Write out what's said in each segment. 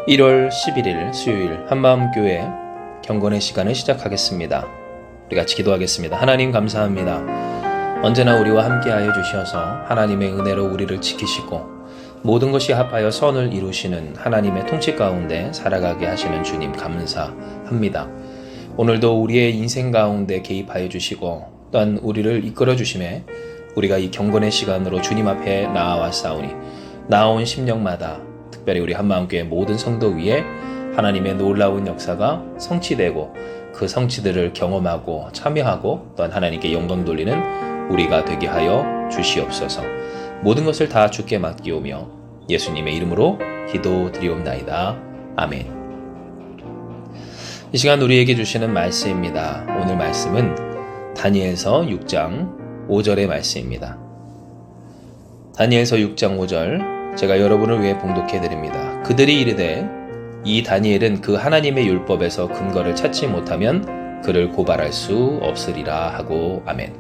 1월 11일 수요일 한마음교회 경건의 시간을 시작하겠습니다. 우리 같이 기도하겠습니다. 하나님 감사합니다. 언제나 우리와 함께하여 주셔서 하나님의 은혜로 우리를 지키시고 모든 것이 합하여 선을 이루시는 하나님의 통치 가운데 살아가게 하시는 주님 감사합니다. 오늘도 우리의 인생 가운데 개입하여 주시고 또한 우리를 이끌어 주심에 우리가 이 경건의 시간으로 주님 앞에 나아왔사오니 나온 심령마다 특별히 우리 한마음교회 모든 성도 위에 하나님의 놀라운 역사가 성취되고 그 성취들을 경험하고 참여하고 또한 하나님께 영광 돌리는 우리가 되게 하여 주시옵소서. 모든 것을 다 주께 맡기오며 예수님의 이름으로 기도드리옵나이다. 아멘. 이 시간 우리에게 주시는 말씀입니다. 오늘 말씀은 다니엘서 6장 5절의 말씀입니다. 다니엘서 6장 5절 제가 여러분을 위해 봉독해 드립니다. 그들이 이르되 이 다니엘은 그 하나님의 율법에서 근거를 찾지 못하면 그를 고발할 수 없으리라 하고 아멘.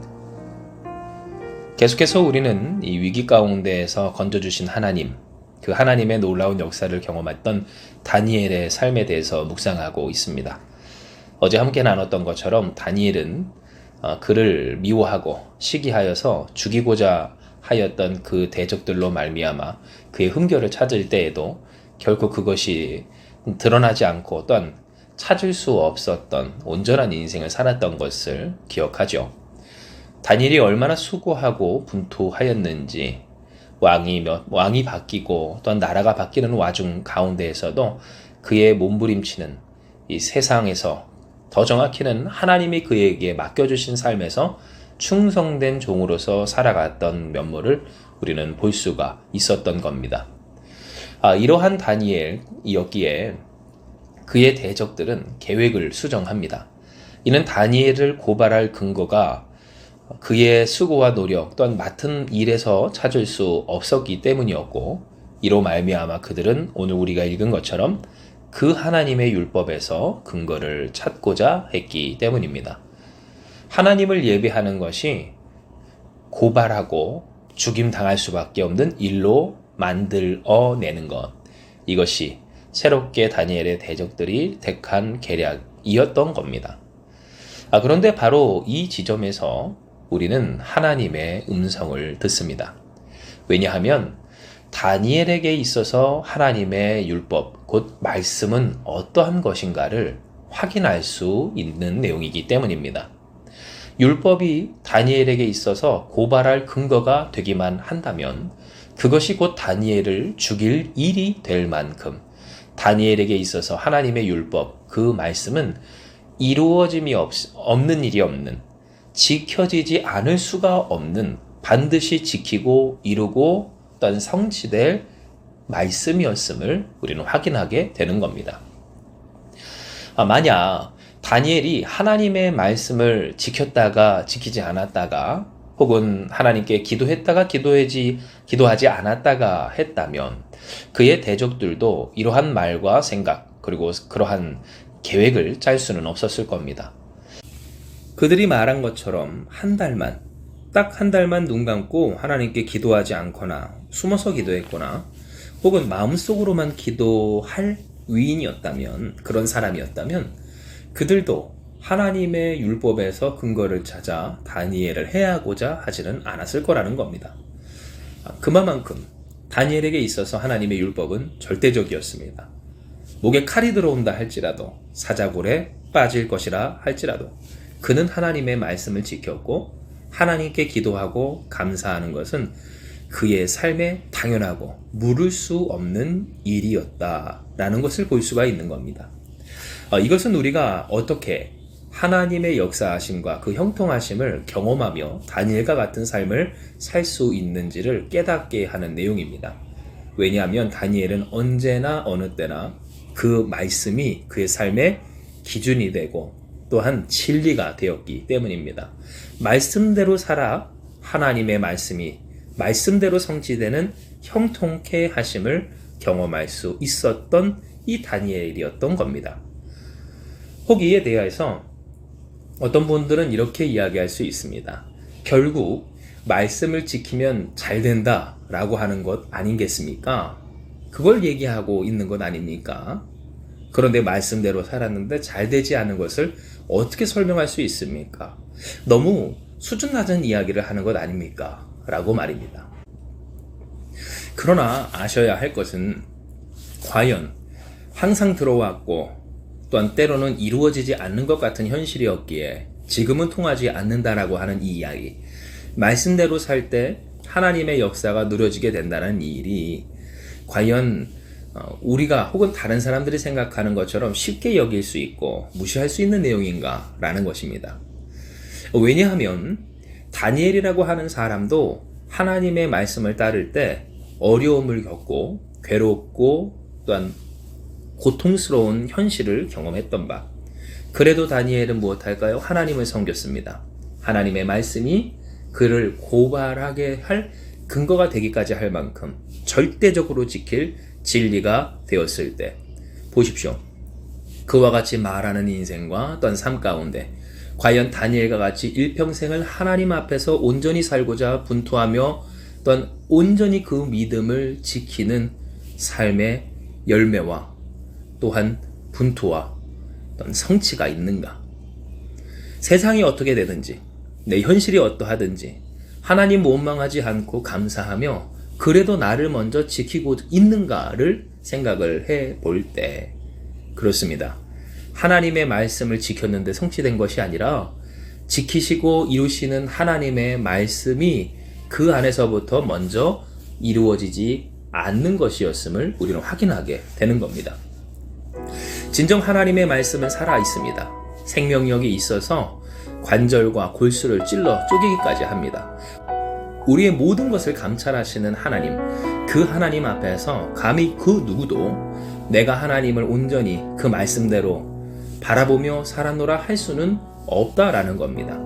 계속해서 우리는 이 위기 가운데에서 건져주신 하나님, 그 하나님의 놀라운 역사를 경험했던 다니엘의 삶에 대해서 묵상하고 있습니다. 어제 함께 나눴던 것처럼 다니엘은 그를 미워하고 시기하여서 죽이고자 하였던 그 대적들로 말미암아 그의 흠결을 찾을 때에도 결코 그것이 드러나지 않고 또한 찾을 수 없었던 온전한 인생을 살았던 것을 기억하죠. 다니엘이 얼마나 수고하고 분투하였는지 왕이 바뀌고 또한 나라가 바뀌는 와중 가운데에서도 그의 몸부림치는 이 세상에서 더 정확히는 하나님이 그에게 맡겨주신 삶에서 충성된 종으로서 살아갔던 면모를 우리는 볼 수가 있었던 겁니다. 이러한 다니엘이었기에 그의 대적들은 계획을 수정합니다. 이는 다니엘을 고발할 근거가 그의 수고와 노력 또한 맡은 일에서 찾을 수 없었기 때문이었고 이로 말미암아 그들은 오늘 우리가 읽은 것처럼 그 하나님의 율법에서 근거를 찾고자 했기 때문입니다. 하나님을 예배하는 것이 고발하고 죽임당할 수밖에 없는 일로 만들어내는 것, 이것이 새롭게 다니엘의 대적들이 택한 계략이었던 겁니다. 그런데 바로 이 지점에서 우리는 하나님의 음성을 듣습니다. 왜냐하면 다니엘에게 있어서 하나님의 율법, 곧 말씀은 어떠한 것인가를 확인할 수 있는 내용이기 때문입니다. 율법이 다니엘에게 있어서 고발할 근거가 되기만 한다면 그것이 곧 다니엘을 죽일 일이 될 만큼 다니엘에게 있어서 하나님의 율법, 그 말씀은 이루어짐이 없는 일이 없는, 지켜지지 않을 수가 없는, 반드시 지키고 이루고 또한 성취될 말씀이었음을 우리는 확인하게 되는 겁니다. 만약 다니엘이 하나님의 말씀을 지켰다가 지키지 않았다가 혹은 하나님께 기도했다가 기도하지 않았다가 했다면 그의 대적들도 이러한 말과 생각 그리고 그러한 계획을 짤 수는 없었을 겁니다. 그들이 말한 것처럼 딱 한 달만 눈 감고 하나님께 기도하지 않거나 숨어서 기도했거나 혹은 마음속으로만 기도할 위인이었다면, 그런 사람이었다면 그들도 하나님의 율법에서 근거를 찾아 다니엘을 해하고자 하지는 않았을 거라는 겁니다. 그만큼 다니엘에게 있어서 하나님의 율법은 절대적이었습니다. 목에 칼이 들어온다 할지라도, 사자굴에 빠질 것이라 할지라도 그는 하나님의 말씀을 지켰고 하나님께 기도하고 감사하는 것은 그의 삶에 당연하고 물을 수 없는 일이었다라는 것을 볼 수가 있는 겁니다. 이것은 우리가 어떻게 하나님의 역사하심과 그 형통하심을 경험하며 다니엘과 같은 삶을 살 수 있는지를 깨닫게 하는 내용입니다. 왜냐하면 다니엘은 언제나 어느 때나 그 말씀이 그의 삶의 기준이 되고 또한 진리가 되었기 때문입니다. 말씀대로 살아 하나님의 말씀이 말씀대로 성취되는 형통케 하심을 경험할 수 있었던 이 다니엘이었던 겁니다. 혹 이에 대해서 어떤 분들은 이렇게 이야기할 수 있습니다. 결국 말씀을 지키면 잘 된다라고 하는 것 아니겠습니까? 그걸 얘기하고 있는 것 아닙니까? 그런데 말씀대로 살았는데 잘 되지 않은 것을 어떻게 설명할 수 있습니까? 너무 수준 낮은 이야기를 하는 것 아닙니까? 라고 말입니다. 그러나 아셔야 할 것은 과연 항상 들어왔고 또한 때로는 이루어지지 않는 것 같은 현실이었기에 지금은 통하지 않는다라고 하는 이 이야기, 말씀대로 살 때 하나님의 역사가 누려지게 된다는 이 일이 과연 우리가 혹은 다른 사람들이 생각하는 것처럼 쉽게 여길 수 있고 무시할 수 있는 내용인가 라는 것입니다. 왜냐하면 다니엘이라고 하는 사람도 하나님의 말씀을 따를 때 어려움을 겪고 괴롭고 또한 고통스러운 현실을 경험했던 바, 그래도 다니엘은 무엇할까요? 하나님을 섬겼습니다. 하나님의 말씀이 그를 고발하게 할 근거가 되기까지 할 만큼 절대적으로 지킬 진리가 되었을 때, 보십시오. 그와 같이 말하는 인생과 또한 삶 가운데 과연 다니엘과 같이 일평생을 하나님 앞에서 온전히 살고자 분투하며 또한 온전히 그 믿음을 지키는 삶의 열매와 또한 분투와 또한 성취가 있는가? 세상이 어떻게 되든지 내 현실이 어떠하든지 하나님 원망하지 않고 감사하며 그래도 나를 먼저 지키고 있는가를 생각을 해볼 때, 그렇습니다. 하나님의 말씀을 지켰는데 성취된 것이 아니라 지키시고 이루시는 하나님의 말씀이 그 안에서부터 먼저 이루어지지 않는 것이었음을 우리는 확인하게 되는 겁니다. 진정 하나님의 말씀은 살아 있습니다. 생명력이 있어서 관절과 골수를 찔러 쪼개기까지 합니다. 우리의 모든 것을 감찰하시는 하나님, 그 하나님 앞에서 감히 그 누구도 내가 하나님을 온전히 그 말씀대로 바라보며 살았노라 할 수는 없다라는 겁니다.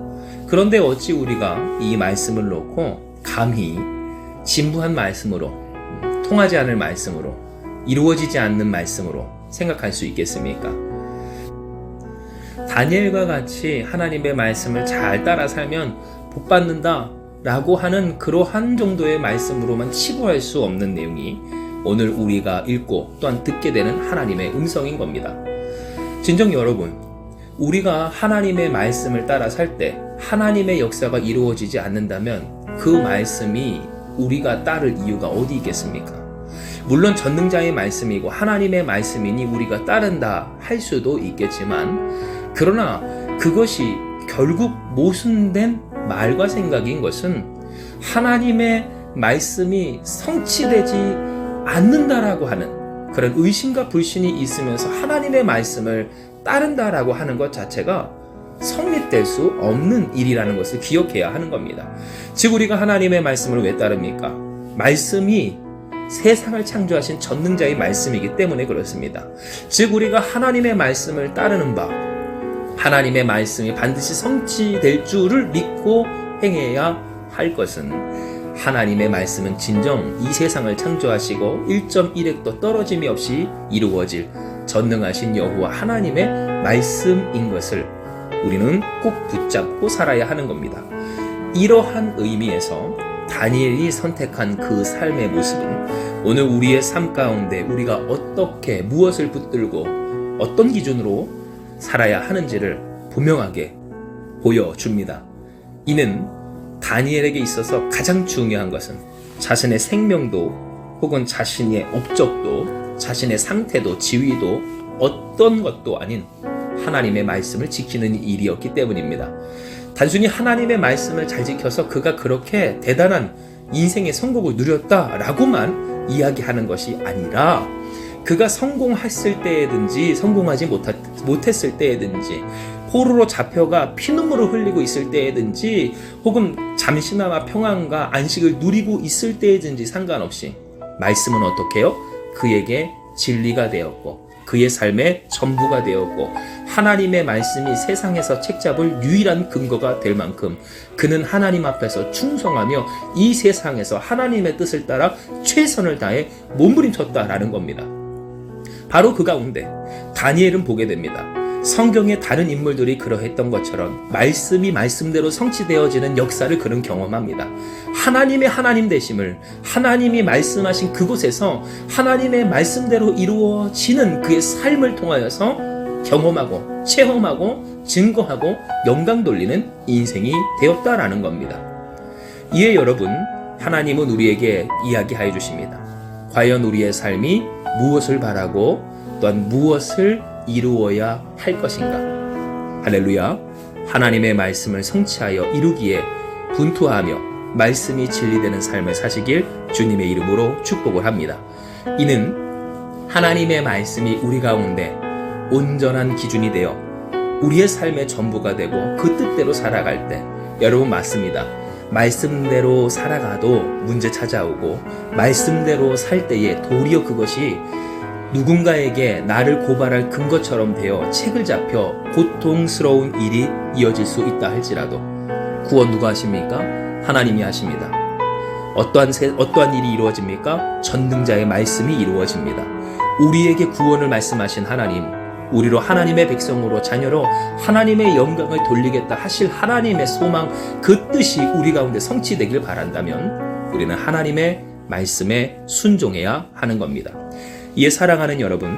그런데 어찌 우리가 이 말씀을 놓고 감히 진부한 말씀으로, 통하지 않을 말씀으로, 이루어지지 않는 말씀으로 생각할 수 있겠습니까? 다니엘과 같이 하나님의 말씀을 잘 따라 살면 복 받는다 라고 하는 그러한 정도의 말씀으로만 치부할 수 없는 내용이 오늘 우리가 읽고 또한 듣게 되는 하나님의 음성인 겁니다. 진정 여러분, 우리가 하나님의 말씀을 따라 살 때 하나님의 역사가 이루어지지 않는다면 그 말씀이 우리가 따를 이유가 어디 있겠습니까? 물론 전능자의 말씀이고 하나님의 말씀이니 우리가 따른다 할 수도 있겠지만, 그러나 그것이 결국 모순된 말과 생각인 것은 하나님의 말씀이 성취되지 않는다라고 하는 그런 의심과 불신이 있으면서 하나님의 말씀을 따른다라고 하는 것 자체가 성립될 수 없는 일이라는 것을 기억해야 하는 겁니다. 즉 우리가 하나님의 말씀을 왜 따릅니까? 말씀이 세상을 창조하신 전능자의 말씀이기 때문에 그렇습니다. 즉 우리가 하나님의 말씀을 따르는 바, 하나님의 말씀이 반드시 성취될 줄을 믿고 행해야 할 것은, 하나님의 말씀은 진정 이 세상을 창조하시고 1.1획도 떨어짐이 없이 이루어질 전능하신 여호와 하나님의 말씀인 것을 우리는 꼭 붙잡고 살아야 하는 겁니다. 이러한 의미에서 다니엘이 선택한 그 삶의 모습은 오늘 우리의 삶 가운데 우리가 어떻게 무엇을 붙들고 어떤 기준으로 살아야 하는지를 분명하게 보여줍니다. 이는 다니엘에게 있어서 가장 중요한 것은 자신의 생명도 혹은 자신의 업적도 자신의 상태도 지위도 어떤 것도 아닌 하나님의 말씀을 지키는 일이었기 때문입니다. 단순히 하나님의 말씀을 잘 지켜서 그가 그렇게 대단한 인생의 성공을 누렸다라고만 이야기하는 것이 아니라, 그가 성공했을 때든지 성공하지 못했을 때든지, 포로로 잡혀가 피눈물을 흘리고 있을 때든지, 혹은 잠시나마 평안과 안식을 누리고 있을 때든지 상관없이 말씀은 어떻게 해요? 그에게 진리가 되었고 그의 삶의 전부가 되었고, 하나님의 말씀이 세상에서 책잡을 유일한 근거가 될 만큼 그는 하나님 앞에서 충성하며 이 세상에서 하나님의 뜻을 따라 최선을 다해 몸부림쳤다라는 겁니다. 바로 그 가운데 다니엘은 보게 됩니다. 성경의 다른 인물들이 그러했던 것처럼 말씀이 말씀대로 성취되어지는 역사를 그는 경험합니다. 하나님의 하나님 되심을, 하나님이 말씀하신 그곳에서 하나님의 말씀대로 이루어지는 그의 삶을 통하여서 경험하고 체험하고 증거하고 영광 돌리는 인생이 되었다라는 겁니다. 이에 여러분, 하나님은 우리에게 이야기하여 주십니다. 과연 우리의 삶이 무엇을 바라고 또한 무엇을 이루어야 할 것인가? 할렐루야! 하나님의 말씀을 성취하여 이루기에 분투하며 말씀이 진리되는 삶을 사시길 주님의 이름으로 축복을 합니다. 이는 하나님의 말씀이 우리 가운데 온전한 기준이 되어 우리의 삶의 전부가 되고 그 뜻대로 살아갈 때, 여러분 맞습니다. 말씀대로 살아가도 문제 찾아오고 말씀대로 살 때에 도리어 그것이 누군가에게 나를 고발할 근거처럼 되어 책을 잡혀 고통스러운 일이 이어질 수 있다 할지라도 구원 누가 하십니까? 하나님이 하십니다. 어떠한 일이 이루어집니까? 전능자의 말씀이 이루어집니다. 우리에게 구원을 말씀하신 하나님, 우리로 하나님의 백성으로 자녀로 하나님의 영광을 돌리겠다 하실 하나님의 소망, 그 뜻이 우리 가운데 성취되길 바란다면 우리는 하나님의 말씀에 순종해야 하는 겁니다. 이에 사랑하는 여러분,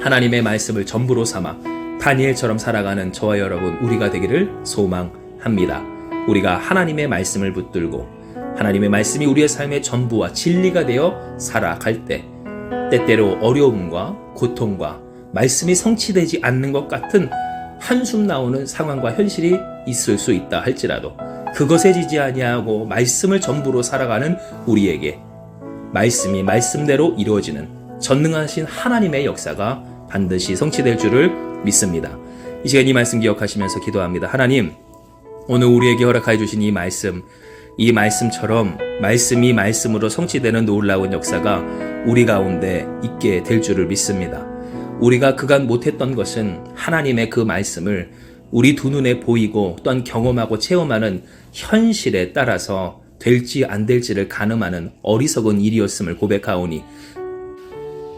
하나님의 말씀을 전부로 삼아 다니엘처럼 살아가는 저와 여러분 우리가 되기를 소망합니다. 우리가 하나님의 말씀을 붙들고 하나님의 말씀이 우리의 삶의 전부와 진리가 되어 살아갈 때, 때때로 어려움과 고통과 말씀이 성취되지 않는 것 같은 한숨 나오는 상황과 현실이 있을 수 있다 할지라도 그것에 지지 아니하고 말씀을 전부로 살아가는 우리에게 말씀이 말씀대로 이루어지는 전능하신 하나님의 역사가 반드시 성취될 줄을 믿습니다. 이 시간 이 말씀 기억하시면서 기도합니다. 하나님, 오늘 우리에게 허락하여 주신 이 말씀처럼 말씀이 말씀으로 성취되는 놀라운 역사가 우리 가운데 있게 될 줄을 믿습니다. 우리가 그간 못했던 것은 하나님의 그 말씀을 우리 두 눈에 보이고 또한 경험하고 체험하는 현실에 따라서 될지 안 될지를 가늠하는 어리석은 일이었음을 고백하오니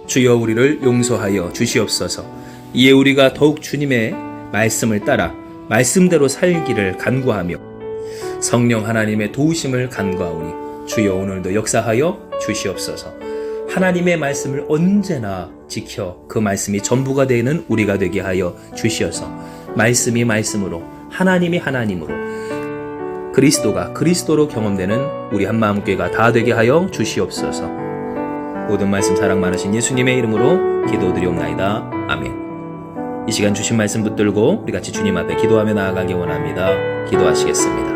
주여 우리를 용서하여 주시옵소서. 이에 우리가 더욱 주님의 말씀을 따라 말씀대로 살기를 간구하며 성령 하나님의 도우심을 간구하오니 주여 오늘도 역사하여 주시옵소서. 하나님의 말씀을 언제나 지켜 그 말씀이 전부가 되는 우리가 되게 하여 주시어서 말씀이 말씀으로 하나님이 하나님으로 그리스도가 그리스도로 경험되는 우리 한마음교회가 다 되게 하여 주시옵소서. 모든 말씀 사랑 많으신 예수님의 이름으로 기도드리옵나이다. 아멘. 이 시간 주신 말씀 붙들고 우리 같이 주님 앞에 기도하며 나아가기 원합니다. 기도하시겠습니다.